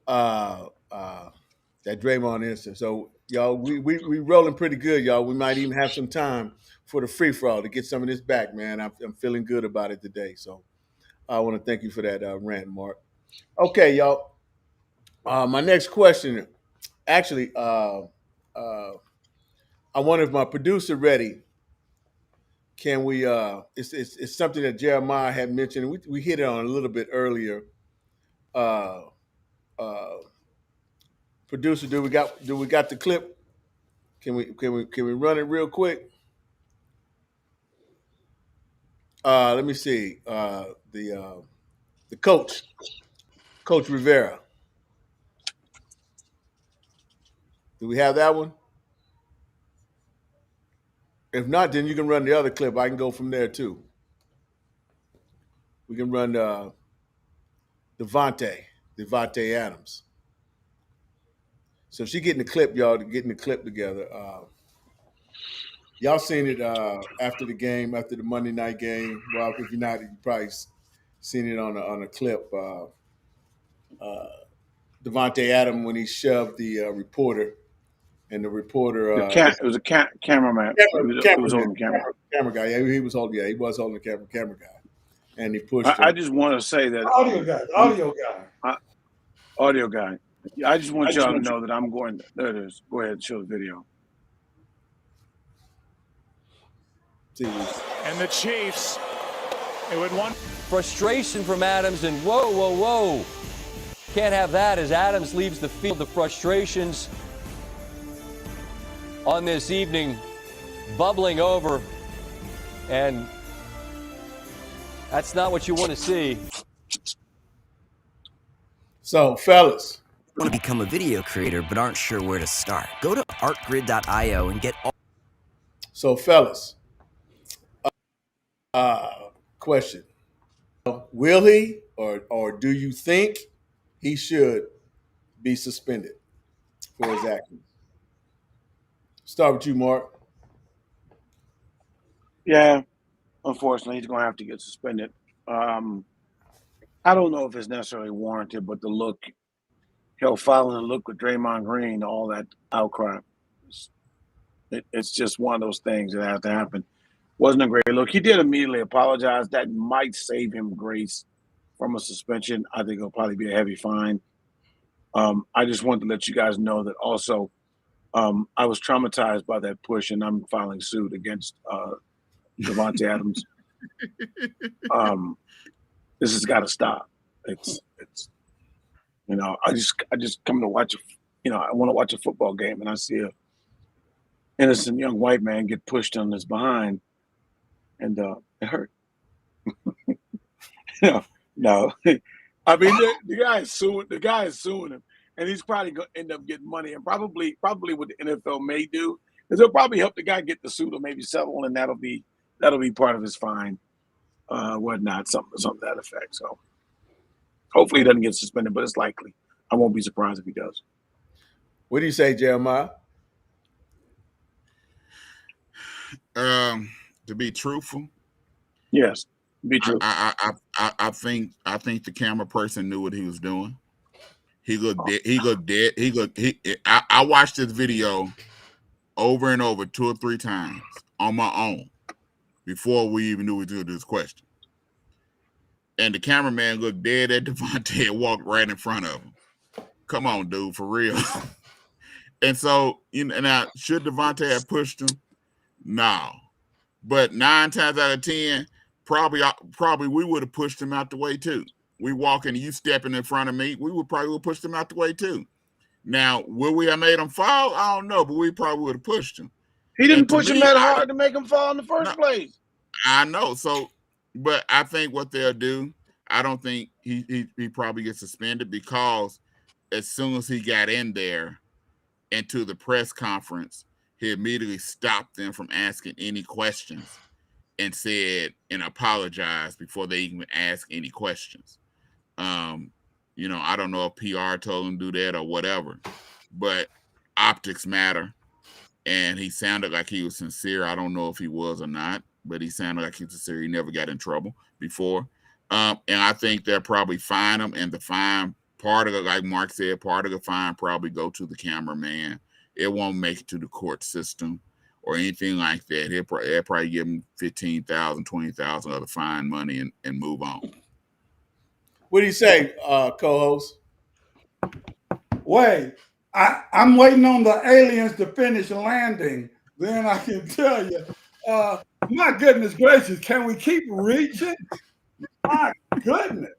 that Draymond instance. So, y'all, we rolling pretty good, y'all. We might even have some time for the free for all to get some of this back, man. I'm feeling good about it today. So, I want to thank you for that rant, Mark. Okay, y'all. My next question, actually, I wonder if my producer ready. Can we? It's something that Jeremiah had mentioned. We hit it on a little bit earlier. Uh, uh, Producer, do we got the clip? Can we run it real quick? Let me see. The coach, Coach Rivera. Do we have that one? If not, then you can run the other clip. I can go from there too. We can run Devontae Adams. So she getting the clip, y'all. Getting the clip together. Y'all seen it after the game, after the Monday night game. Well, if you're not, you probably seen it on a clip. Devontae Adams when he shoved the reporter, and the reporter It was a cameraman. It was holding the camera. camera guy. Yeah, he was holding the camera guy, and he pushed I him. just want to say that Audio guy. audio guy. I just want y'all to know that I'm going. There it is. Go ahead, show the video. And the Chiefs, it would one. Frustration from Adams, and whoa. Can't have that as Adams leaves the field. The frustrations on this evening bubbling over, and that's not what you want to see. So, fellas, Want to become a video creator but aren't sure where to start? Go to artgrid.io and get all. So, fellas, question: will he or do you think he should be suspended for his actions? Start with you, Mark. Yeah, unfortunately, he's going to have to get suspended. I don't know if it's necessarily warranted, but the look, following the look with Draymond Green, all that outcry, it's just one of those things that have to happen. Wasn't a great look. He did immediately apologize. That might save him grace from a suspension. I think it'll probably be a heavy fine. I just wanted to let you guys know that also I was traumatized by that push, and I'm filing suit against Devontae Adams. This has got to stop. It's I just come to watch I want to watch a football game, and I see a innocent young white man get pushed on his behind, and it hurt. No. I mean, the guy is suing him, and he's probably going to end up getting money. And probably what the NFL may do is they'll probably help the guy get the suit or maybe settle, and that'll be part of his fine, whatnot, something to that effect. So hopefully he doesn't get suspended, but it's likely. I won't be surprised if he does. What do you say, Jeremiah? To be truthful, yes, be true. I think the camera person knew what he was doing. He looked dead. He looked dead. I watched this video over and over 2 or 3 times on my own before we even knew we could do this question. And the cameraman looked dead at Devontae and walked right in front of him. Come on, dude, for real. And so, now should Devontae have pushed him? No. But 9 times out of 10, probably we would have pushed him out the way too. we walking and you stepping in front of me, we would probably push them out the way too. Now, would we have made him fall? I don't know, but we probably would have pushed him. He didn't push him that hard to make him fall in the first place. I know. So, but I think what they'll do, I don't think he probably gets suspended, because as soon as he got in there into the press conference, he immediately stopped them from asking any questions and said and apologized before they even ask any questions. You know, I don't know if PR told him to do that or whatever, but optics matter. And he sounded like he was sincere. I don't know if he was or not, but he sounded like he was sincere. He never got in trouble before. And I think they'll probably fine him, and the fine, part of it, like Mark said, part of the fine probably go to the cameraman. It won't make it to the court system or anything like that. They'll probably give him $15,000, $20,000 of the fine money and move on. What do you say, co-host? Wait, I'm waiting on the aliens to finish landing. Then I can tell you. My goodness gracious, can we keep reaching? My goodness.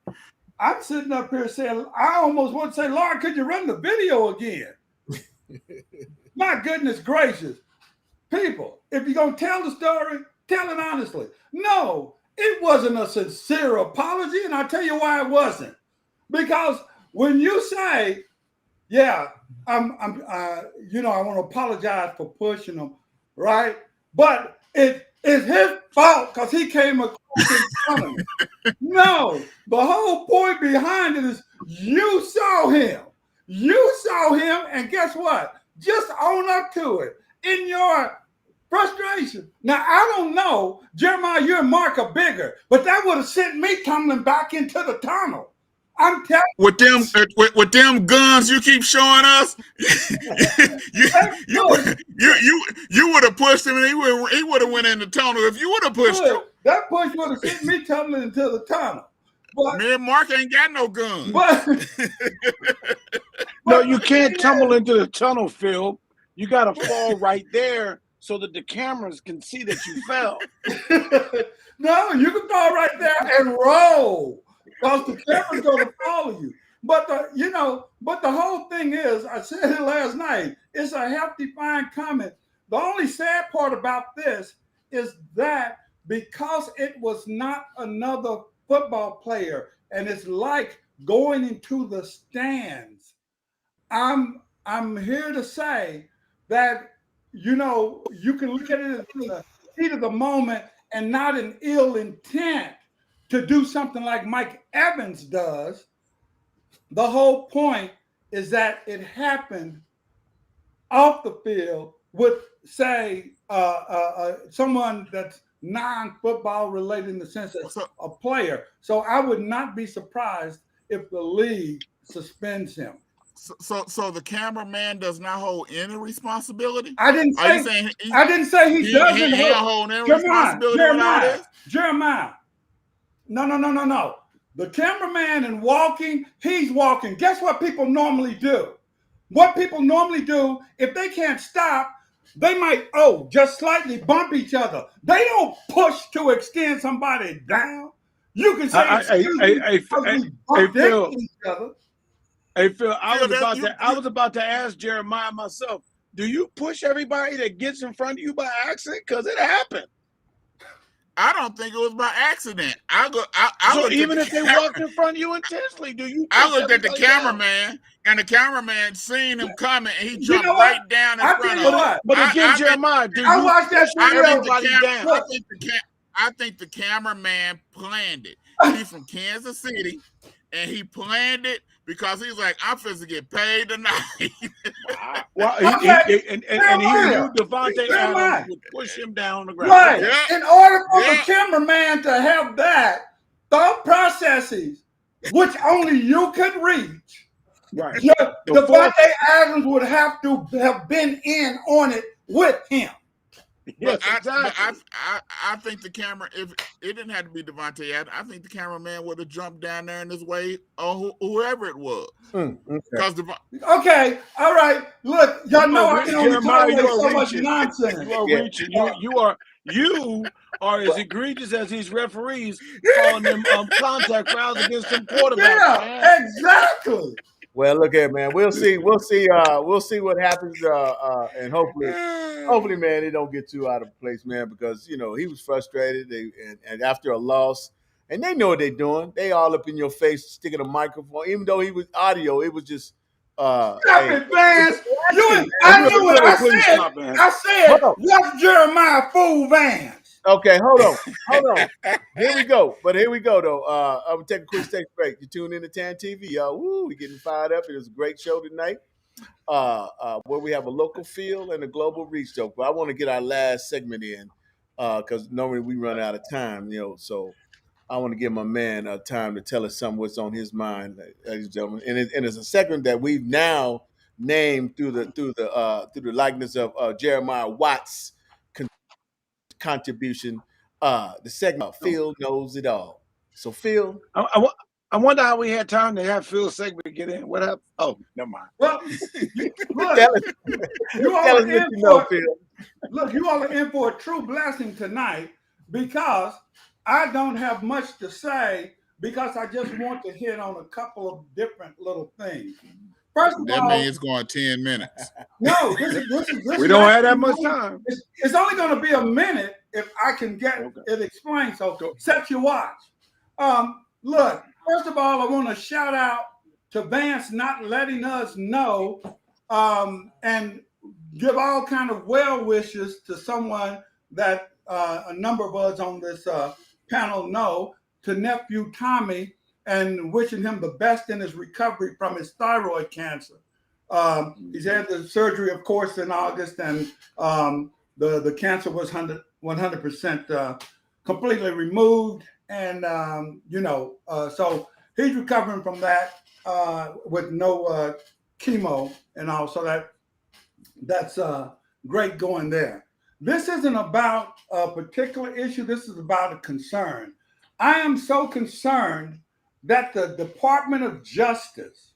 I'm sitting up here saying, I almost want to say, Lord, could you run the video again? My goodness gracious. People, if you're going to tell the story, tell it honestly. No, it wasn't a sincere apology, and I'll tell you why it wasn't. Because when you say, yeah, I want to apologize for pushing him, right? But it's his fault because he came across in front of me. No, the whole point behind it is you saw him. You saw him, and guess what? Just own up to it. In your frustration. Now, I don't know, Jeremiah, you and Mark are bigger, but that would have sent me tumbling back into the tunnel. I'm telling you. With them guns you keep showing us, you would have pushed him, and he would have went in the tunnel if you would have pushed him. That push would have sent me tumbling into the tunnel. But, me and Mark ain't got no guns. No, you can't tumble into the tunnel, Phil. You got to fall right there so that the cameras can see that you fell. No, you can fall right there and roll, because the camera's going to follow you. But the whole thing is, I said it last night, it's a hefty fine comment. The only sad part about this is that because it was not another football player, and it's like going into the stands, I'm here to say that, you can look at it in the heat of the moment and not an ill intent to do something like Mike Evans does. The whole point is that it happened off the field with, say, someone that's non-football related in the sense of a player. So I would not be surprised if the league suspends him. So the cameraman does not hold any responsibility? I didn't say he doesn't hold any responsibility with all this? Jeremiah. No. The cameraman and walking, he's walking. Guess what people normally do? What people normally do, if they can't stop, they might, just slightly bump each other. They don't push to extend somebody down. You can say, hey, Phil. Hey, Phil, I was about to ask Jeremiah myself, do you push everybody that gets in front of you by accident? Because it happened. I don't think it was by accident. So even if they walked in front of you intentionally, do you? I looked at the cameraman, and the cameraman seen him coming, and he jumped right down in front of him. But again, Jeremiah, do you watched that everybody down? I think the cameraman planned it. He's from Kansas City, and he planned it because he's like, I'm supposed to get paid tonight. Well, he knew Devontae Adams would push him down on the ground. Right. Yeah. In order for the cameraman to have that thought processes, which only you could reach, right? Devontae Adams would have to have been in on it with him. Yes, I exactly. think the camera, if it didn't have to be Devontae Adams, I think the cameraman would have jumped down there in his way, or whoever it was. Okay. Because Okay, all right. Look, y'all know I can only Jeremiah, you tolerate are so much reaching. nonsense. You are Yeah. reaching. You are as egregious as these referees calling them contact fouls against them quarterbacks, Yeah, man. exactly. Well, look here, man. We'll see. We'll see. We'll see what happens. And hopefully, man, it don't get too out of place, man, because he was frustrated. And after a loss, and they know what they're doing. They all up in your face, sticking a microphone. Even though he was audio, it was just Stop hey, it, Vance. relaxing, man. I We knew it. Please, please stop, man. I hold said, on. watch Jeremiah fool Vance. Okay, hold on. Here we go. But here we go though. I'm gonna take a quick stage break. You tune in to Tan TV, y'all. Woo, we getting fired up. It was a great show tonight. Where we have a local feel and a global reach, though. But I want to get our last segment in because normally we run out of time, So I want to give my man time to tell us something what's on his mind, ladies and gentlemen. And it's a segment that we've now named through the likeness of Jeremiah Watts' contribution. The segment Phil knows it all. So Phil, I wonder how we had time to have Phil's segment get in. What happened? Oh, never mind. Well, look, tell us, you all tell us are what in you know, for Phil. look, you all are in for a true blessing tonight because I don't have much to say because I just want to hit on a couple of different little things. First of that all, means it's going 10 minutes. no, this We is don't have that actually much only- time. it's only going to be a minute if I can get Okay. it explained. So Go. set your watch. Look, first of all, I want to shout out to Vance not letting us know and give all kind of well wishes to someone that a number of us on this panel know, to nephew Tommy, and wishing him the best in his recovery from his thyroid cancer. He's had the surgery, of course, in August, and the cancer was 100% completely removed. And, so he's recovering from that with no chemo and all. So that's great going there. This isn't about a particular issue. This is about a concern. I am so concerned that the Department of Justice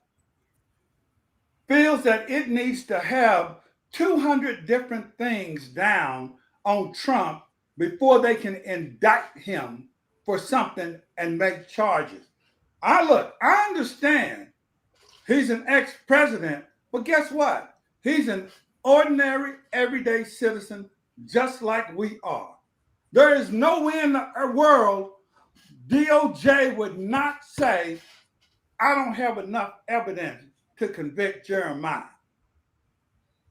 feels that it needs to have 200 different things down on Trump before they can indict him for something and make charges. I understand he's an ex-president, but guess what? He's an ordinary, everyday citizen, just like we are. There is no way in the world DOJ would not say, I don't have enough evidence to convict Jeremiah.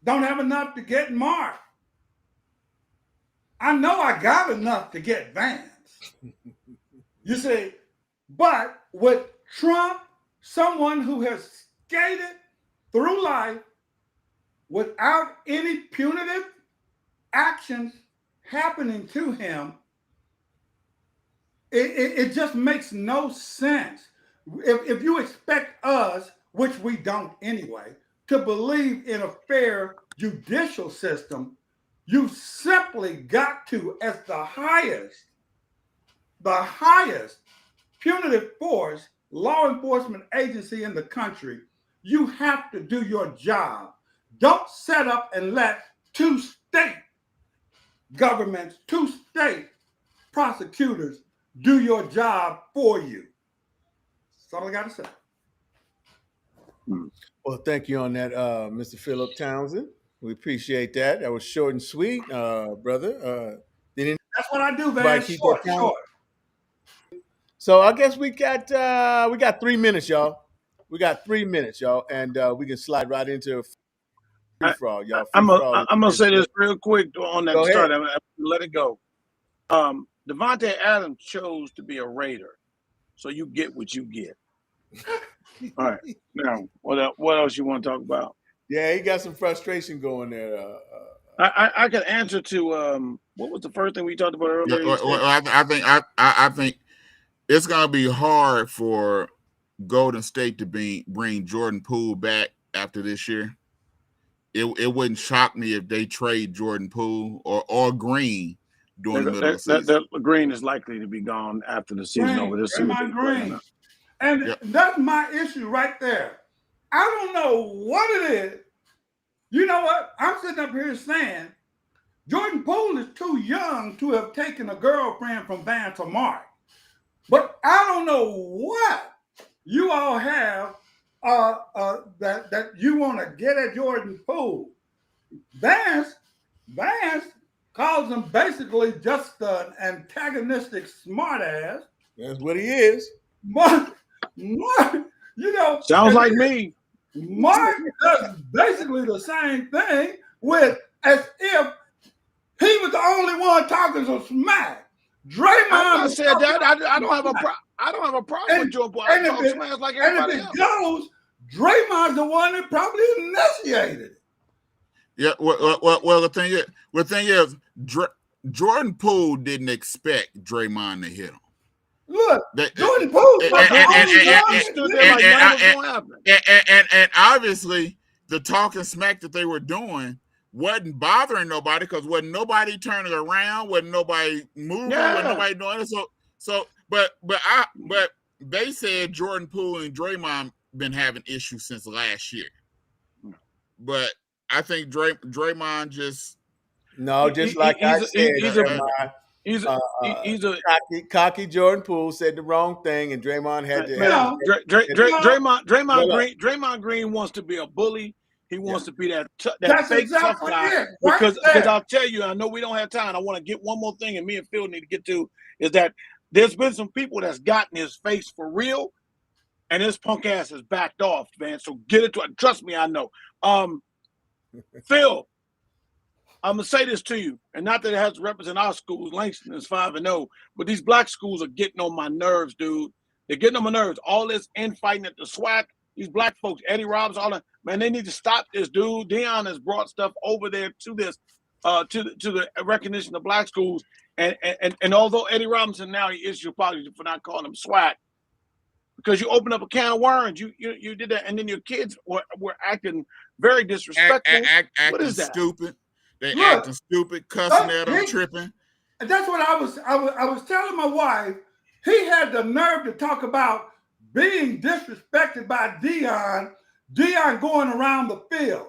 Don't have enough to get Marc. I know I got enough to get Vance. You see, but with Trump, someone who has skated through life without any punitive actions happening to him, it just makes no sense. If you expect us, which we don't anyway, to believe in a fair judicial system, you simply got to, as the highest punitive force, law enforcement agency in the country, you have to do your job. Don't set up and let two state governments, two state prosecutors do your job for you. That's all I got to say. Well, thank you on that, Mr. Philip Townsend. We appreciate that. That was short and sweet, brother. Did That's what I do, anybody man. keep that Short, count? short. So I guess we got 3 minutes, y'all. We got 3 minutes, y'all, and we can slide right into free for all, y'all. Free I'm for all. gonna say this real quick on that Go ahead. start. I'm gonna let it go. Devontae Adams chose to be a Raider, so you get what you get. All right. Now, what else you want to talk about? Yeah, he got some frustration going there. I can answer to what was the first thing we talked about earlier? I think it's gonna be hard for Golden State to bring Jordan Poole back after this year. it wouldn't shock me if they trade Jordan Poole or Green during the middle of the season. Green is likely to be gone after the season over. This Draymond Green. And Yep. that's my issue right there. I don't know what it is. You know what? I'm sitting up here saying Jordan Poole is too young to have taken a girlfriend from Vance or Marc. But I don't know what you all have that you want to get at Jordan Poole. Vance calls him basically just an antagonistic smartass. That's what he is. Marc, sounds like me. Marc does basically the same thing with as if he was the only one talking some smack. I said that. I don't have a problem with Jordan Poole. I talk smack like everybody else. And if it goes, Draymond's the one that probably initiated it. Yeah. Well, the thing is, Jordan Poole didn't expect Draymond to hit him. Look, Jordan Poole and obviously the talking smack that they were doing wasn't bothering nobody because wasn't nobody turning around, wasn't nobody moving, wasn't nobody doing it. But they said Jordan Poole and Draymond been having issues since last year. But I think Draymond just He's a cocky Jordan Poole said the wrong thing, and Draymond had to. Draymond Green wants to be a bully. He wants to be that fake exactly tough guy. Because I'll tell you, I know we don't have time. I want to get one more thing, and me and Phil need to get to is that there's been some people that's gotten his face for real, and his punk ass has backed off, man. So get it to it. Trust me, I know. Phil, I'm gonna say this to you, and not that it has to represent our schools. Langston is 5-0, but these black schools are getting on my nerves, dude. They're getting on my nerves. All this infighting at the SWAC, these black folks, Eddie Robbins, all that, man, they need to stop this, dude. Deion has brought stuff over there to this, to the recognition of black schools, and although Eddie Robinson now he issued apology for not calling him SWAC, because you opened up a can of worms. You did that, and then your kids were acting very disrespectful. What is that? Stupid. They acting stupid, cussing at him, tripping. And that's what I was telling my wife. He had the nerve to talk about being disrespected by Deion going around the field.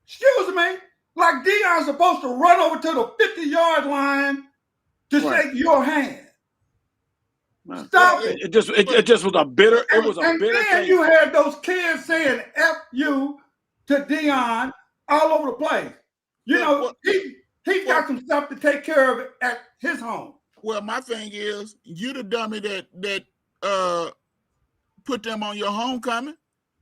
Excuse me, like Deion's supposed to run over to the 50-yard line to shake your hand. Stop it. It just was a bitter. It was a bitter. And then you had those kids saying "F you" to Deion all over the place. You know, he got some stuff to take care of at his home. Well, my thing is, you the dummy that put them on your homecoming.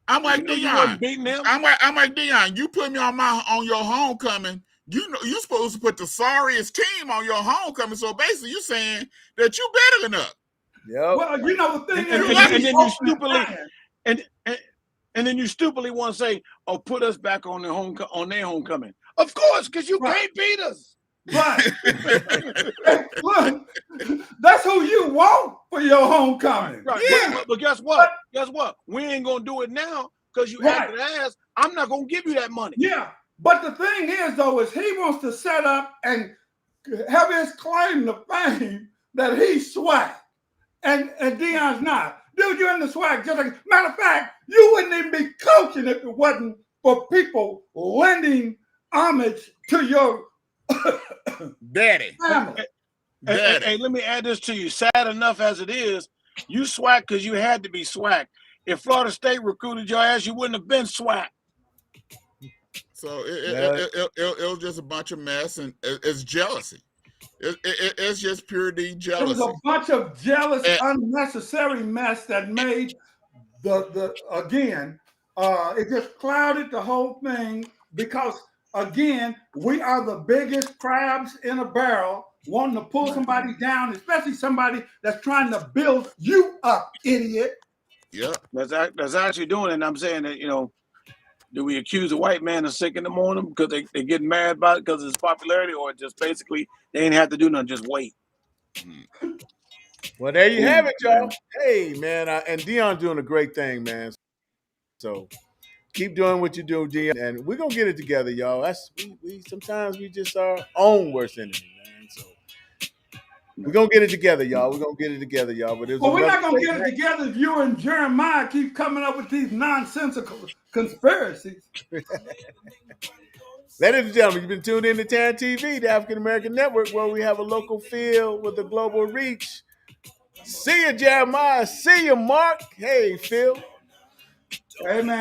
I'm like Deion. I'm like Deion. You put me on your homecoming. You know, you're supposed to put the sorriest team on your homecoming. So basically, you're saying that you better than us. Yep. Well, you know the thing is, and then you stupidly want to say, "Oh, put us back on their homecoming." Of course, because you can't beat us. Right. Look, that's who you want for your homecoming. Right. Yeah. But guess what? We ain't gonna do it now because you acted ass. I'm not gonna give you that money. Yeah. But the thing is, though, is he wants to set up and have his claim to fame that he's SWAC. And Deion's not. Dude, you're in the SWAC. Just like, matter of fact, you wouldn't even be coaching if it wasn't for people lending homage to your daddy. Hey, let me add this to you. Sad enough as it is, you SWAC because you had to be SWAC. If Florida State recruited your ass, you wouldn't have been SWAC. So it was just a bunch of mess, and it's jealousy. It's just pure jealousy. It was a bunch of jealous, unnecessary mess that made it just clouded the whole thing because, again, we are the biggest crabs in a barrel wanting to pull somebody down, especially somebody that's trying to build you up, idiot. Yeah. That's actually doing it. And I'm saying that, do we accuse a white man of sick in the morning because they get mad about it because of his popularity, or just basically they ain't have to do nothing, just wait? Well, there you have it, y'all. Hey, man, and Deion's doing a great thing, man. So Keep doing what you do, G, and we're gonna get it together, y'all. We sometimes we just our own worst enemy, man. So we're gonna get it together, y'all. We're gonna get it together, y'all. But it was Well, we're another not gonna great get it night. together if you and Jeremiah keep coming up with these nonsensical conspiracies. Ladies and gentlemen, you've been tuned in to TAN TV, the African American Network, where we have a local feel with a global reach. See you, Jeremiah. See you, Mark. Hey, Phil. Hey, man.